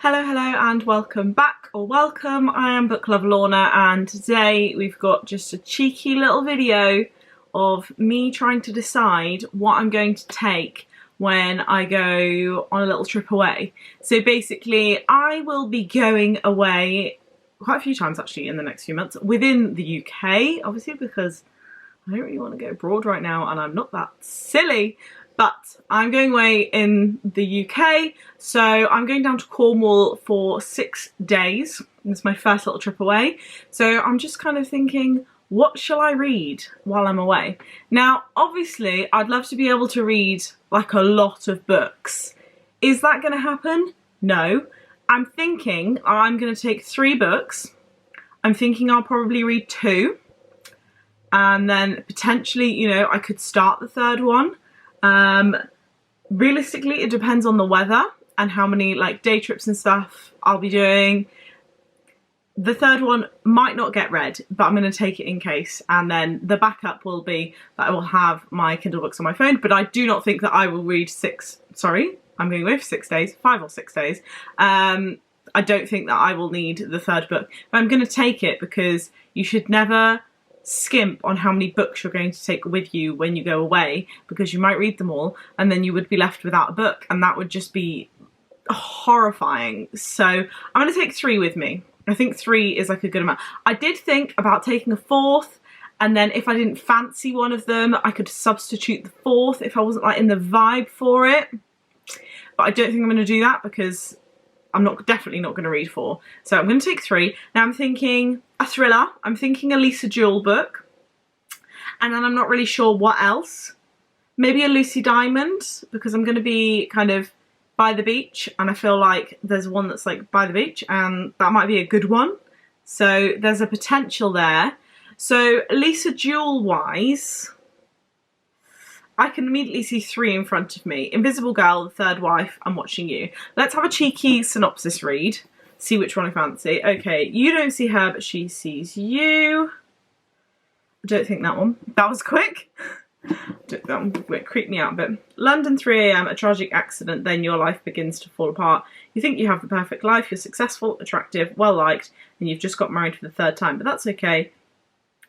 Hello, hello and welcome back, or welcome. I am Book Lover Lorna, and today we've got just a cheeky little video of me trying to decide what I'm going to take when I go on a little trip away. So basically I will be going away quite a few times actually in the next few months within the UK, obviously, because I don't really want to go abroad right now and I'm not that silly. But I'm going away in the UK, so I'm going down to Cornwall for 6 days. It's my first little trip away. So I'm just kind of thinking, what shall I read while I'm away? Now, obviously, I'd love to be able to read like a lot of books. Is that going to happen? No. I'm thinking I'm going to take 3 books. I'm thinking I'll probably read 2. And then potentially, you know, I could start the 3rd one. Realistically, it depends on the weather and how many like day trips and stuff I'll be doing. The 3rd one might not get read, but I'm going to take it in case, and then the backup will be that I will have my Kindle books on my phone. But I do not think that I will read 6, sorry, I'm going away for 6 days, 5 or 6 days. I don't think that I will need the 3rd book, but I'm going to take it because you should never skimp on how many books you're going to take with you when you go away, because you might read them all and then you would be left without a book, and that would just be horrifying. So I'm going to take 3 with me. I think 3 is like a good amount. I did think about taking a 4th, and then if I didn't fancy one of them I could substitute the 4th if I wasn't like in the vibe for it, but I don't think I'm going to do that because I'm definitely not going to read 4. So I'm going to take 3. Now I'm thinking a thriller. I'm thinking a Lisa Jewell book. And then I'm not really sure what else. Maybe a Lucy Diamond, because I'm going to be kind of by the beach, and I feel like there's one that's like by the beach and that might be a good one. So there's a potential there. So Lisa Jewell wise, I can immediately see 3 in front of me. Invisible Girl, The Third Wife, I'm Watching You. Let's have a cheeky synopsis read. See which one I fancy. Okay, you don't see her, but she sees you. I don't think that one. That was quick. That one creeped me out a bit. London, 3 AM, a tragic accident, then your life begins to fall apart. You think you have the perfect life, you're successful, attractive, well-liked, and you've just got married for the 3rd time. But that's okay.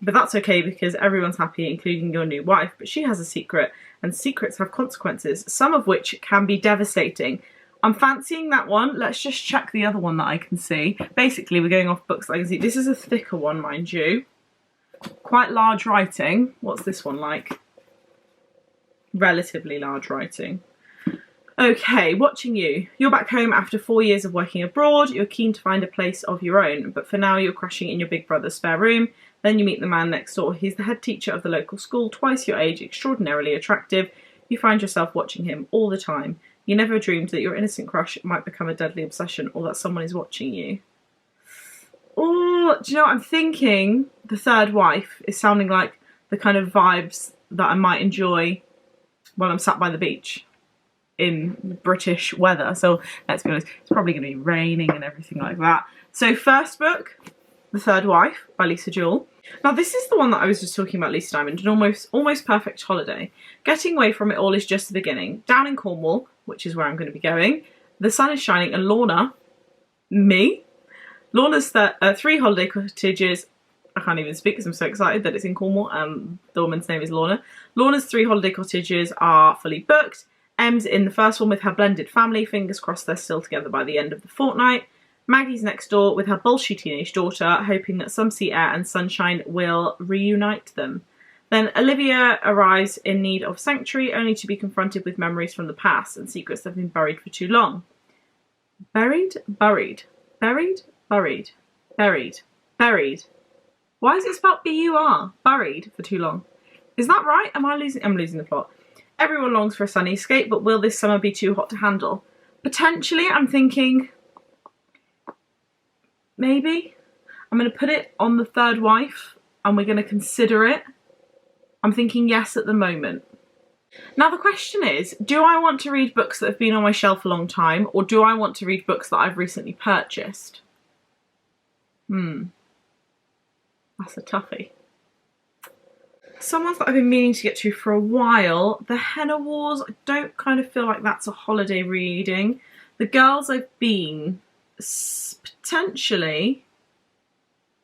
But that's okay because everyone's happy, including your new wife. But she has a secret, and secrets have consequences, some of which can be devastating. I'm fancying that one. Let's just check the other one that I can see. Basically, we're going off books that I can see. This is a thicker one, mind you. Quite large writing. What's this one like? Relatively large writing. Okay, Watching You. You're back home after 4 years of working abroad. You're keen to find a place of your own, but for now you're crashing in your big brother's spare room. Then you meet the man next door. He's the head teacher of the local school, twice your age, extraordinarily attractive. You find yourself watching him all the time. You never dreamed that your innocent crush might become a deadly obsession, or that someone is watching you. Oh, do you know what I'm thinking? The Third Wife is sounding like the kind of vibes that I might enjoy when I'm sat by the beach in British weather. So let's be honest, it's probably going to be raining and everything like that. So first book, The Third Wife by Lisa Jewell. Now this is the one that I was just talking about, Lisa Diamond, an almost perfect holiday. Getting away from it all is just the beginning. Down in Cornwall, which is where I'm going to be going, the sun is shining and Lorna's 3 holiday cottages. I can't even speak because I'm so excited that it's in Cornwall and the woman's name is Lorna. Lorna's 3 holiday cottages are fully booked. Em's in the first one with her blended family. Fingers crossed they're still together by the end of the fortnight. Maggie's next door with her bolshy teenage daughter, hoping that some sea air and sunshine will reunite them. Then Olivia arrives in need of sanctuary, only to be confronted with memories from the past and secrets that have been buried for too long. Buried? Buried. Buried? Buried. Buried. Buried. Why is it spelled B-U-R? Buried for too long. Is that right? I'm losing the plot. Everyone longs for a sunny escape, but will this summer be too hot to handle? Potentially, I'm thinking maybe. I'm going to put it on The Third Wife and we're going to consider it. I'm thinking yes at the moment. Now the question is, do I want to read books that have been on my shelf a long time, or do I want to read books that I've recently purchased? That's a toughie. Some ones that I've been meaning to get to for a while. The Henna Wars, I don't kind of feel like that's a holiday reading. The Girls I've Been, Potentially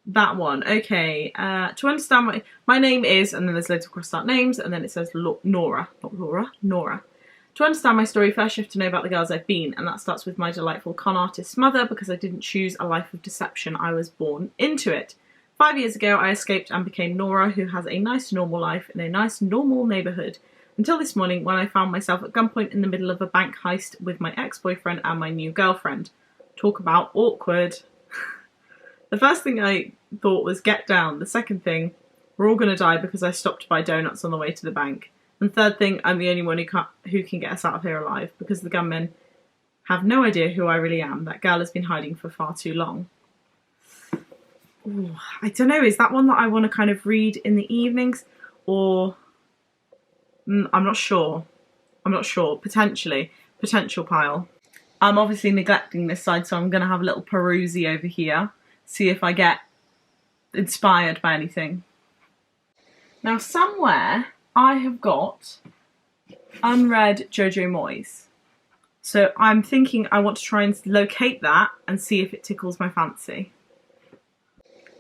that one. Okay, to understand my name is, and then there's loads of crossed-out names, and then it says Nora, not Laura, Nora. To understand my story, first you have to know about the girls I've been, and that starts with my delightful con artist's mother, because I didn't choose a life of deception, I was born into it. 5 years ago, I escaped and became Nora, who has a nice normal life in a nice normal neighbourhood. Until this morning, when I found myself at gunpoint in the middle of a bank heist with my ex-boyfriend and my new girlfriend. Talk about awkward. The first thing I thought was get down. The second thing, we're all going to die because I stopped to buy donuts on the way to the bank. And third thing, I'm the only one who can get us out of here alive, because the gunmen have no idea who I really am. That girl has been hiding for far too long. Ooh, I don't know, is that one that I want to kind of read in the evenings, or I'm not sure. Potentially. Potential pile. I'm obviously neglecting this side, so I'm going to have a little perusey over here. See if I get inspired by anything. Now somewhere I have got unread Jojo Moyes. So I'm thinking I want to try and locate that and see if it tickles my fancy.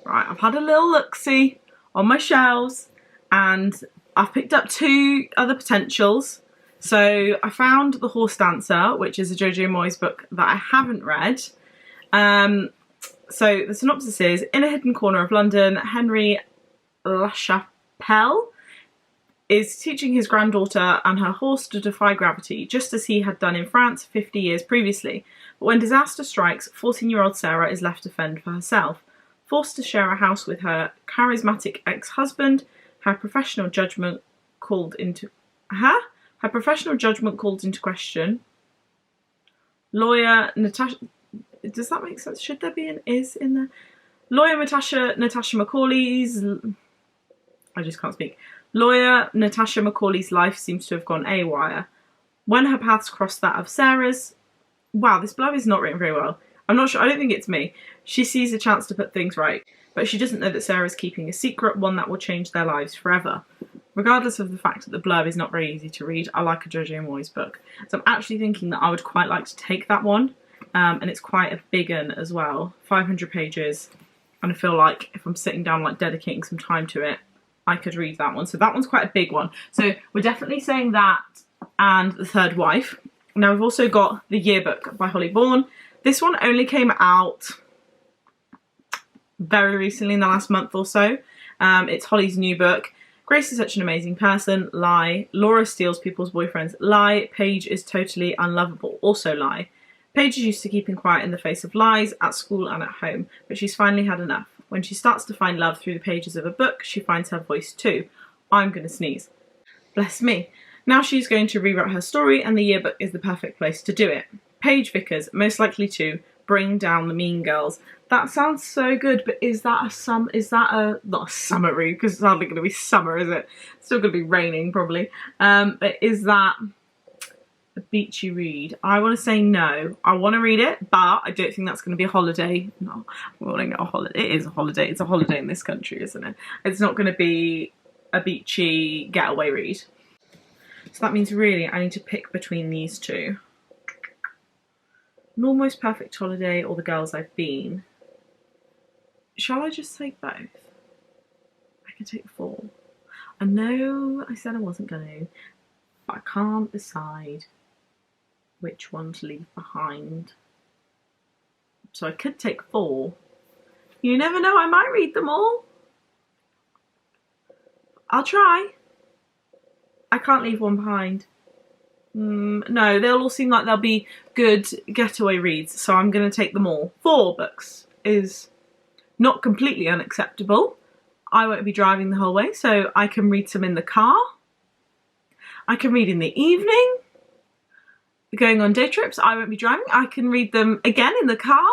Right, I've had a little look-see on my shelves and I've picked up 2 other potentials. So I found The Horse Dancer, which is a Jojo Moyes book that I haven't read. So the synopsis is, in a hidden corner of London, Henry Lachapelle is teaching his granddaughter and her horse to defy gravity, just as he had done in France 50 years previously. But when disaster strikes, 14-year-old Sarah is left to fend for herself. Forced to share a house with her charismatic ex-husband, her professional judgment called into question. Lawyer Natasha... Does that make sense? Should there be an is in there? Lawyer Natasha Macaulay's... I just can't speak. Lawyer Natasha Macaulay's life seems to have gone AWire. When her paths cross that of Sarah's... Wow, this blurb is not written very well. I'm not sure, I don't think it's me. She sees a chance to put things right, but she doesn't know that Sarah's keeping a secret, one that will change their lives forever. Regardless of the fact that the blurb is not very easy to read, I like a Jojo Moyes book. So I'm actually thinking that I would quite like to take that one. And it's quite a big one as well, 500 pages, and I feel like if I'm sitting down like dedicating some time to it, I could read that one. So that one's quite a big one. So we're definitely saying that and The Third Wife. Now we've also got The Yearbook by Holly Bourne. This one only came out very recently in the last month or so. It's Holly's new book. Grace is such an amazing person, lie. Laura steals people's boyfriends, lie. Paige is totally unlovable, also lie. Paige is used to keeping quiet in the face of lies at school and at home, but she's finally had enough. When she starts to find love through the pages of a book, she finds her voice too. I'm going to sneeze. Bless me. Now she's going to rewrite her story, and the yearbook is the perfect place to do it. Paige Vickers, most likely to bring down the mean girls. That sounds so good, but is that not a summer read, because it's hardly going to be summer, is it? It's still going to be raining, probably. But is that a beachy read? I want to say no. I want to read it, but I don't think that's going to be a holiday. No, I'm calling it a holiday. It is a holiday. It's a holiday in this country, isn't it? It's not going to be a beachy getaway read. So that means really I need to pick between these two. An Almost Perfect Holiday or The Girls I've Been. Shall I just take both? I can take 4. I know I said I wasn't going to, but I can't decide which one to leave behind. So I could take 4. You never know, I might read them all. I'll try. I can't leave one behind. No, they'll all seem like they'll be good getaway reads, so I'm going to take them all. 4 books is not completely unacceptable. I won't be driving the whole way, so I can read some in the car. I can read in the evening. Going on day trips, I won't be driving. I can read them again in the car.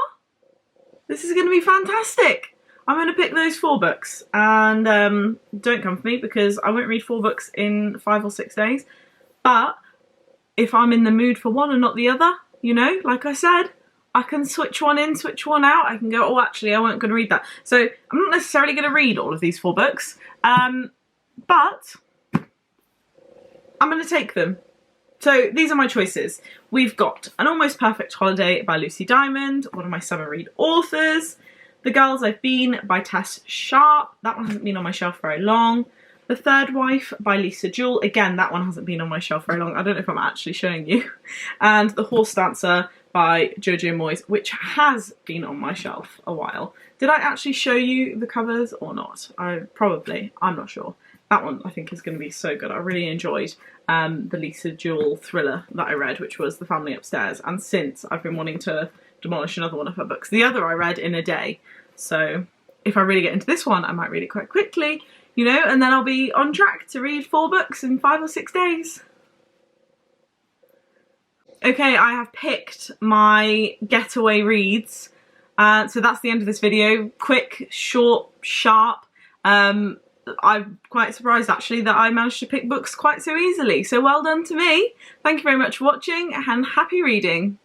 This is going to be fantastic. I'm going to pick those 4 books, and don't come for me because I won't read 4 books in 5 or 6 days. But if I'm in the mood for one and not the other, you know, like I said, I can switch one in, switch one out. I can go, oh, actually, I wasn't going to read that. So I'm not necessarily going to read all of these 4 books, but I'm going to take them. So these are my choices. We've got An Almost Perfect Holiday by Lucy Diamond, one of my summer read authors. The Girls I've Been by Tess Sharp. That one hasn't been on my shelf very long. The Third Wife by Lisa Jewell. Again, that one hasn't been on my shelf very long. I don't know if I'm actually showing you. And The Horse Dancer by Jojo Moyes, which has been on my shelf a while. Did I actually show you the covers or not? I'm not sure. That one I think is going to be so good. I really enjoyed the Lisa Jewell thriller that I read, which was The Family Upstairs. And since, I've been wanting to demolish another one of her books. The other I read in a day. So if I really get into this one, I might read it quite quickly, you know, and then I'll be on track to read 4 books in 5 or 6 days. Okay, I have picked my getaway reads. So that's the end of this video. Quick, short, sharp. I'm quite surprised actually that I managed to pick books quite so easily. So well done to me. Thank you very much for watching and happy reading.